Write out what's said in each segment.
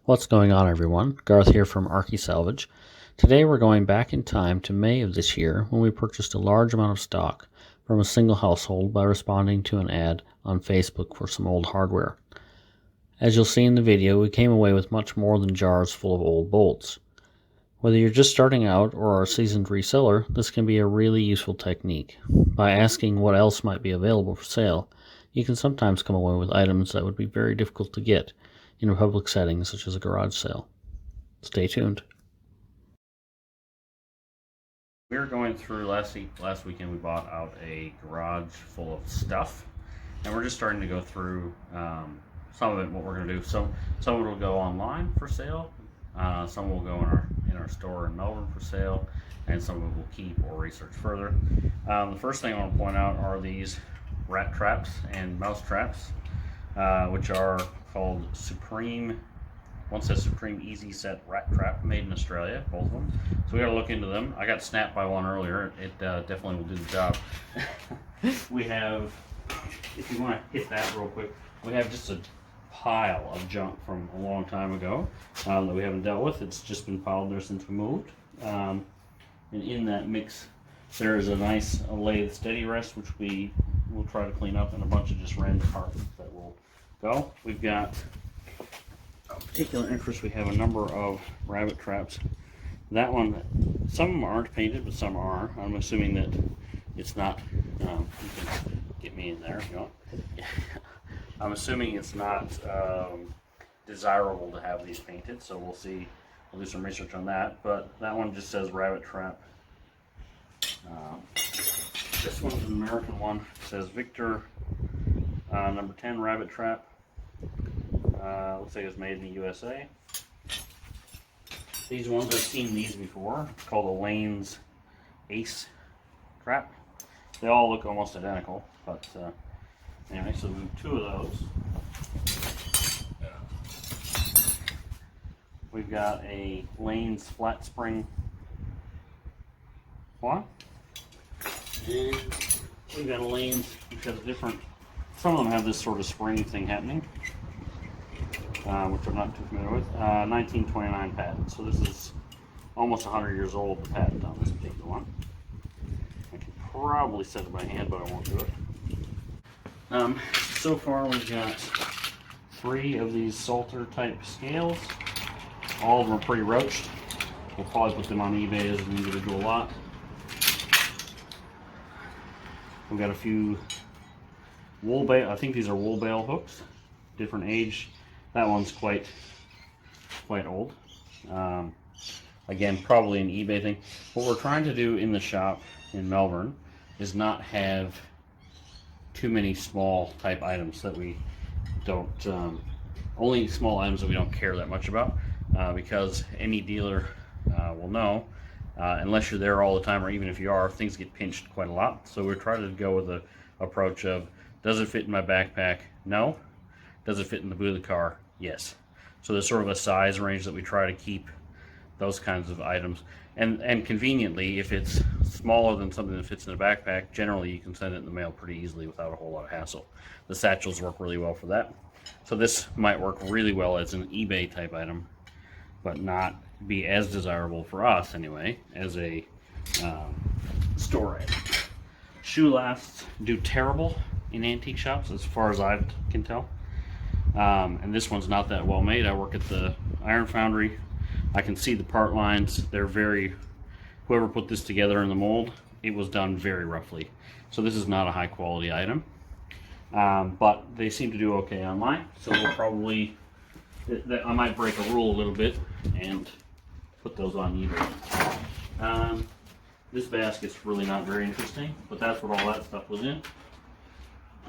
What's going on, everyone? Garth here from Arky Salvage. Today we're going back in time to May of this year when we purchased a large amount of stock from a single household by responding to an ad on Facebook for some old hardware. As you'll see in the video, we came away with much more than jars full of old bolts. Whether you're just starting out or are a seasoned reseller, this can be a really useful technique. By asking what else might be available for sale, you can sometimes come away with items that would be very difficult to get in a public setting such as a garage sale. Stay tuned. We were going through last weekend. We bought out a garage full of stuff, and we're just starting to go through some of it. What we're going to do. Some of it will go online for sale. Some will go in our store in Melbourne for sale, and some of it we'll keep or research further. The first thing I want to point out are these rat traps and mouse traps, which are called Supreme. One says Supreme Easy Set Rat Trap, made in Australia, both of them. So we got to look into them. I got snapped by one earlier. It definitely will do the job. We have, if you want to hit that real quick, we have just a pile of junk from a long time ago that we haven't dealt with. It's just been piled there since we moved. And in that mix, there is a nice lathe steady rest, which we will try to clean up, and a bunch of just random parts that will go. We've got particular interest. We have a number of rabbit traps. That one, some of them aren't painted, but some are. I'm assuming that it's not. You can get me in there if you want. I'm assuming it's not desirable to have these painted, so we'll see. We'll do some research on that. But that one just says rabbit trap. This one's an American one. It says Victor number 10 rabbit trap. Looks like it's made in the USA. These ones, I've seen these before. It's called a Lane's Ace trap. They all look almost identical, but anyway, so we have two of those. We've got a Lane's flat spring one. And we've got a Lane's, which has different, some of them have this sort of spring thing happening. Which I'm not too familiar with. 1929 patent. So this is almost 100 years old, the patent on this particular one. I can probably set it by hand, but I won't do it. So far we've got 3 of these Salter type scales. All of them are pretty roached. We'll probably put them on eBay as an individual lot. We've got a few wool bale, I think these are wool bale hooks, different age. That one's quite old. Again, probably an eBay thing. What we're trying to do in the shop in Melbourne is not have too many small type items that we don't, only small items that we don't care that much about, because any dealer will know, unless you're there all the time, or even if you are, things get pinched quite a lot. So we're trying to go with the approach of, does it fit in my backpack? No. Does it fit in the boot of the car? Yes. So there's sort of a size range that we try to keep those kinds of items. And conveniently, if it's smaller than something that fits in a backpack, generally you can send it in the mail pretty easily without a whole lot of hassle. The satchels work really well for that. So this might work really well as an eBay type item, but not be as desirable for us anyway as a store item. Shoe lasts do terrible in antique shops as far as I can tell. And this one's not that well made. I work at the iron foundry. I can see the part lines. They're very, whoever put this together in the mold, it was done very roughly. So this is not a high quality item. But they seem to do okay online. So we'll probably, I might break a rule a little bit and put those on eBay. This basket's really not very interesting, but that's what all that stuff was in.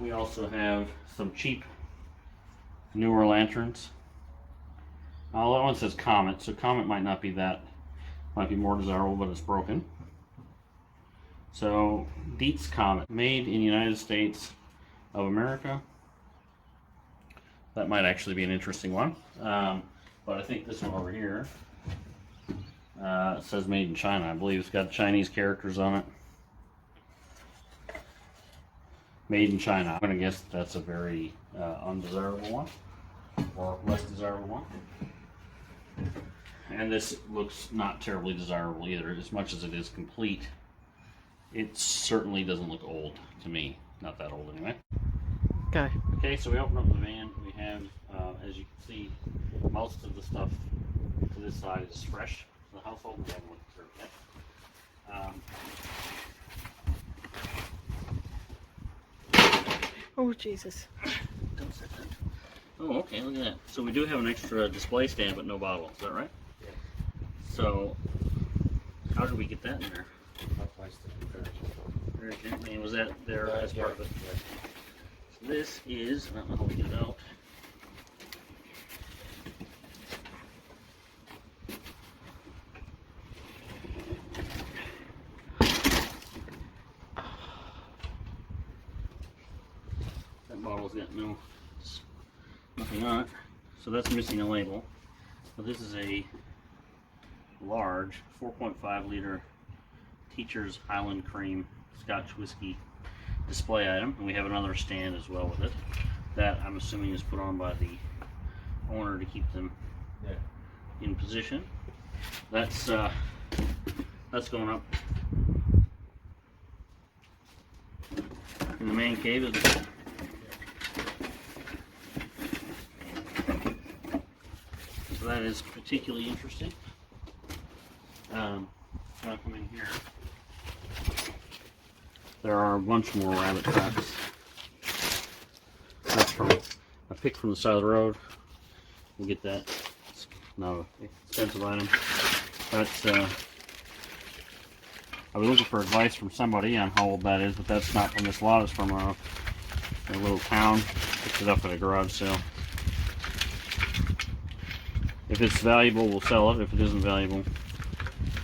We also have some cheap newer lanterns. That one says Comet, so Comet might not be that, might be more desirable, but it's broken. So Dietz Comet, made in the United States of America. That might actually be an interesting one. But I think this one over here says made in China. I believe it's got Chinese characters on it. Made in China. I'm going to guess that's a very undesirable one, or less desirable one. And this looks not terribly desirable either. As much as it is complete, it certainly doesn't look old to me. Not that old anyway. Okay. Okay, so we open up the van. We have, as you can see, most of the stuff to this side is fresh. The household, we haven't looked through it yet. Oh, Jesus. Don't set that. Oh, okay, look at that. So we do have an extra display stand, but no bottle. Is that right? Yeah. So, how did we get that in there? I placed it Very gently. Was that there as part of it? Yeah. So this is, I don't know how we get it out. That bottle's got nothing on it. So that's missing a label. But this is a large 4.5 liter Teacher's Highland Cream Scotch whiskey display item, and we have another stand as well with it. That I'm assuming is put on by the owner to keep them in position. That's going up in the man cave. So that is particularly interesting. I'll come in here. There are a bunch more rabbit traps. That's from a pick from the side of the road. We'll get that. It's not an expensive item. That's I was looking for advice from somebody on how old that is, but that's not from this lot. It's from a little town. Picked it up at a garage sale. If it's valuable, we'll sell it. If it isn't valuable,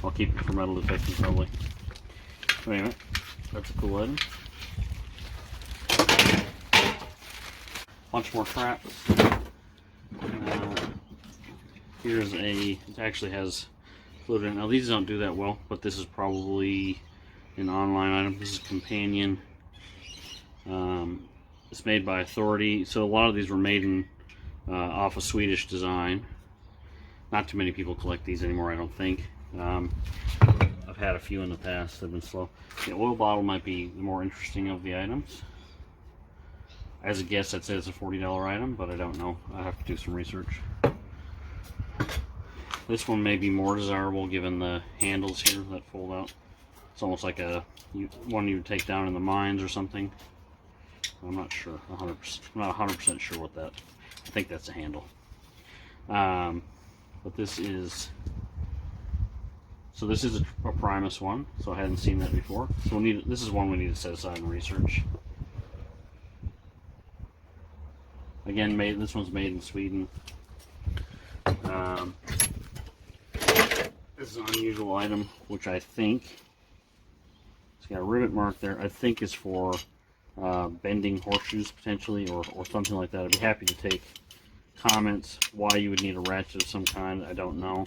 I'll keep it for metal detecting probably. But anyway, that's a cool item. Bunch more traps. Here's it actually has fluid in it. Now these don't do that well, but this is probably an online item. This is Companion. It's made by Authority. So a lot of these were made in off a Swedish design. Not too many people collect these anymore, I don't think. I've had a few in the past. They've been slow. The oil bottle might be the more interesting of the items. As a guess, I'd say it's a $40 item, but I don't know. I have to do some research. This one may be more desirable given the handles here that fold out. It's almost like one you would take down in the mines or something. I'm not sure. 100%. I'm not 100% sure what that. I think that's a handle. But this is. So this is a Primus one. So I hadn't seen that before. So this is one we need to set aside and research. Again, this one's made in Sweden. This is an unusual item, which I think it's got a rivet mark there. I think is for bending horseshoes potentially, or something like that. I'd be happy to take comments why you would need a ratchet of some kind. I don't know.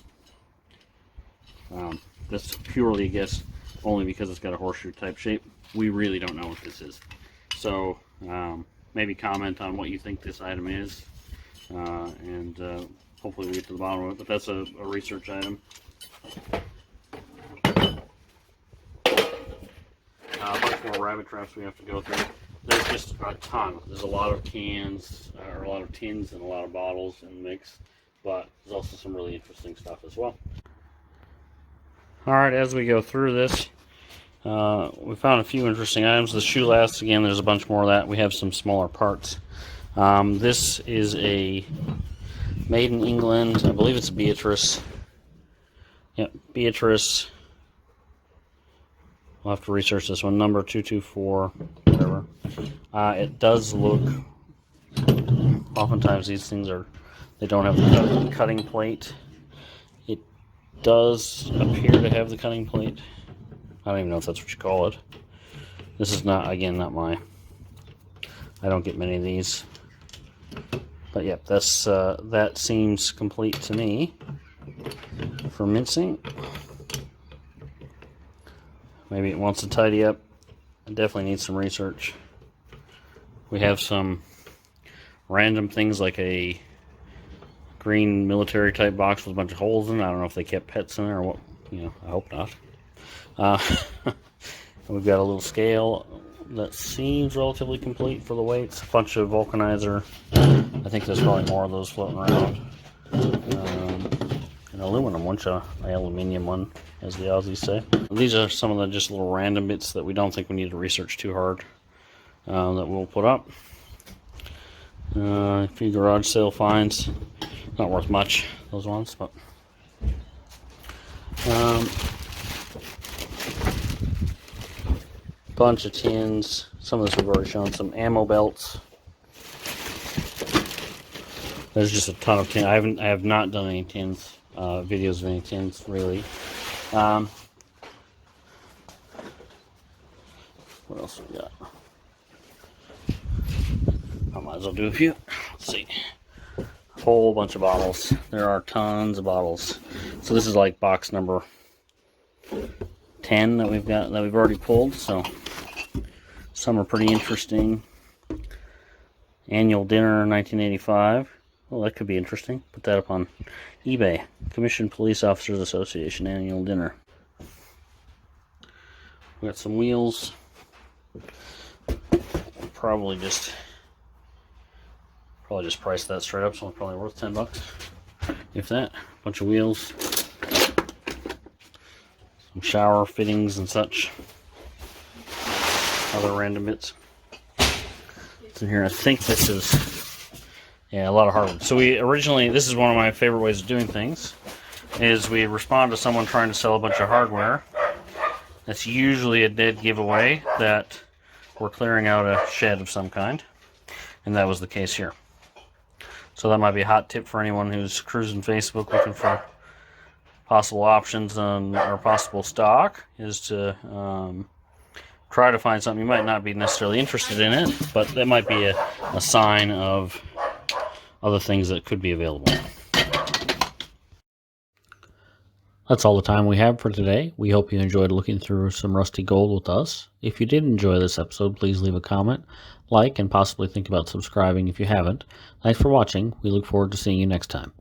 That's purely a guess, only because it's got a horseshoe type shape. We really don't know what this is. So maybe comment on what you think this item is, and hopefully we get to the bottom of it. But that's a research item. A bunch more rabbit traps we have to go through. There's just a ton. There's a lot of cans, or a lot of tins, and a lot of bottles in the mix. But there's also some really interesting stuff as well. Alright, as we go through this, we found a few interesting items. The shoe lasts, again, there's a bunch more of that. We have some smaller parts. This is a made in England. I believe it's a Beatrice. Yep, Beatrice. We'll have to research this one. Number 224, whatever. It does look. Oftentimes these things they don't have the cutting plate. It does appear to have the cutting plate. I don't even know if that's what you call it. This is not, again, not my. I don't get many of these. But yep, that seems complete to me for mincing. Maybe it wants to tidy up. I definitely need some research. We have some random things like a green military type box with a bunch of holes in it. I don't know if they kept pets in there or what. I hope not. And we've got a little scale that seems relatively complete for the weights. A bunch of vulcanizer. I think there's probably more of those floating around. An aluminum one, an aluminium one, as the Aussies say. These are some of the just little random bits that we don't think we need to research too hard that we'll put up. A few garage sale finds. Not worth much, those ones, but bunch of tins. Some of this we've already shown. Some ammo belts. There's just a ton of tins. I have not done any tins, videos of any tins really. What else we got? I might as well do a few. Let's see. A whole bunch of bottles. There are tons of bottles. So this is like box number 10 that we've already pulled. So some are pretty interesting. Annual dinner 1985. Well, that could be interesting. Put that up on eBay. Commissioned Police Officers Association annual dinner. We got some wheels. Probably just price that straight up, so it's probably worth $10, if that. Bunch of wheels, some shower fittings and such. Other random bits. It's in here. I think this is. Yeah, a lot of hardwood. So this is one of my favorite ways of doing things, is we respond to someone trying to sell a bunch of hardware. That's usually a dead giveaway that we're clearing out a shed of some kind, and that was the case here. So that might be a hot tip for anyone who's cruising Facebook looking for possible options or possible stock, is to try to find something. You might not be necessarily interested in it, but that might be a sign of other things that could be available. That's all the time we have for today. We hope you enjoyed looking through some rusty gold with us. If you did enjoy this episode, please leave a comment, like, and possibly think about subscribing if you haven't. Thanks for watching. We look forward to seeing you next time.